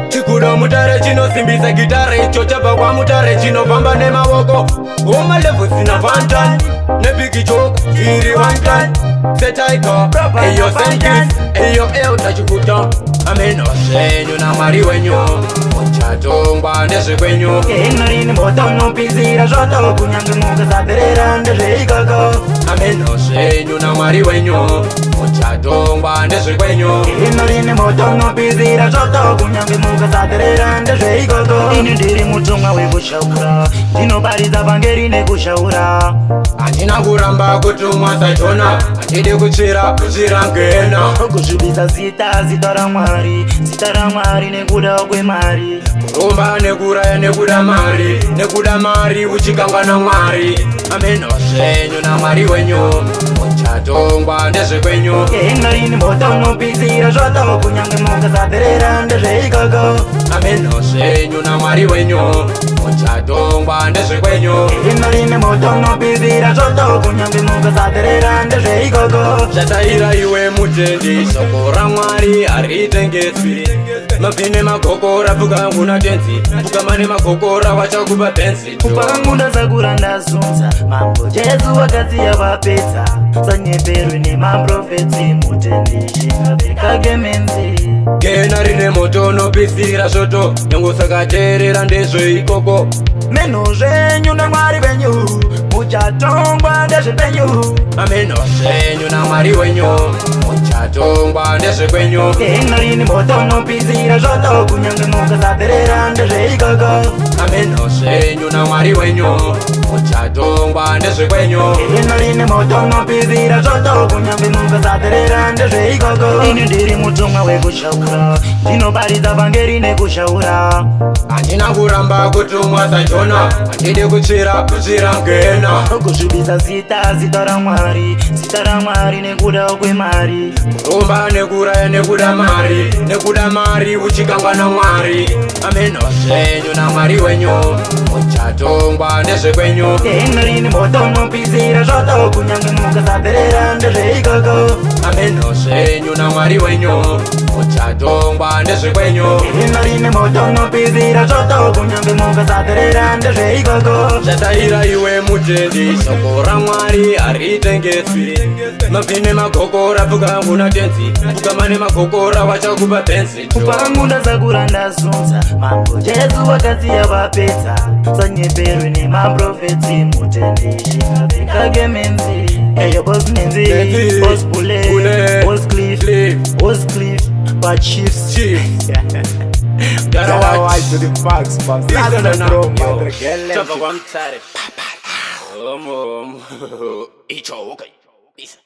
Chikuda mutare chinosimbisa gitare icho chabva kwa mutare chinofamba nemavoko womalevu sina vantan nepikichoka iri wantan setaika eyo senkis eyo elda chikuta ameno zvenyu namwari wenyu muchatongwa ndezvekwenyu inorini motonopizira zvoto kunyange mukasaperera ndezveikoko ameno zvenyu namwari wenyu muchatongwa ndezvekwenyu inorini motonopizira zvoto kunyange mukasaperera ndezveikoko ini ndiri mutumwa wekushaura ndinobaridza vangeri nekushaura handina kuramba kutumwa sajona handidi kutsvira ngena kuzvibisa zita ramwari nekuda kwemari kurumba nekuraya nekuda mari uchikangana mwari ameno zvenyu namwari wenyu muchatongwa ndezvekwenyu inorini motonopizira zvoto kunyange mukasaperera ndezveikoko ameno zvenyu namwari wenyu muchatongwa ndezvekwenyu inorini motonopizira zvoto kunyange mukasaperera ndezveikoko zvataira iwe mutendi shoko ramwari haritengeswi mabvine magokora pfuka nguna tenzi pfuka mane magokora wachakupa penzi kupangu ndasakura ndazunza mambo jesu wakasiya vapedza sanyeperwe nemaprofetsi mutendi shingapfekagemenzi gena rine moto nopisira zvoto nyangosakateerera ndezveikoko meno zvenyu namwari venyu muchatongwa ndezvepenyu ameno zvenyu namwari wenyu muchatongwa ndezvekwenyu inorini motonopizira zvoto kunyange mukasaperera ndezveikoko ameno zvenyu namwari wenyu muchatongwa ndezvekwenyu inorini motonopizira zvoto kunyange mukasaperera ndezveikoko ini ndiri mutumwa wekushaura ndinobaridza vangeri nekushaura handina kuramba kutumwa sajona handidi kutsvira ngena kuzvibisa zita ramwari nekuda kwemari kurumba nekuraya nekuda mari uchikangana mwari ameno zvenyu namwari wenyu muchatongwa ndezvekwenyu inorini motonopizira zvoto kunyange mukasaperera ndezveikoko ameno zvenyu namwari wenyu muchatongwa ndezvekwenyu inorini motonopizira zvoto kunyange mukasaperera ndezveikoko zvataira iwe mutendi shoko ramwari haritengeswi mabvine magokora pfuka nguna tenzi pfuka mane magokora wachakupa penzi kupangu ndasakura ndazunza mambo jesu wakasiya vapedza sanyeperwe nemaprofetsi mutendi shingapfekagemenzi eyo bosnenzi bosbule boscliff bachiefs to the facts, man. Icho, okay. Peace.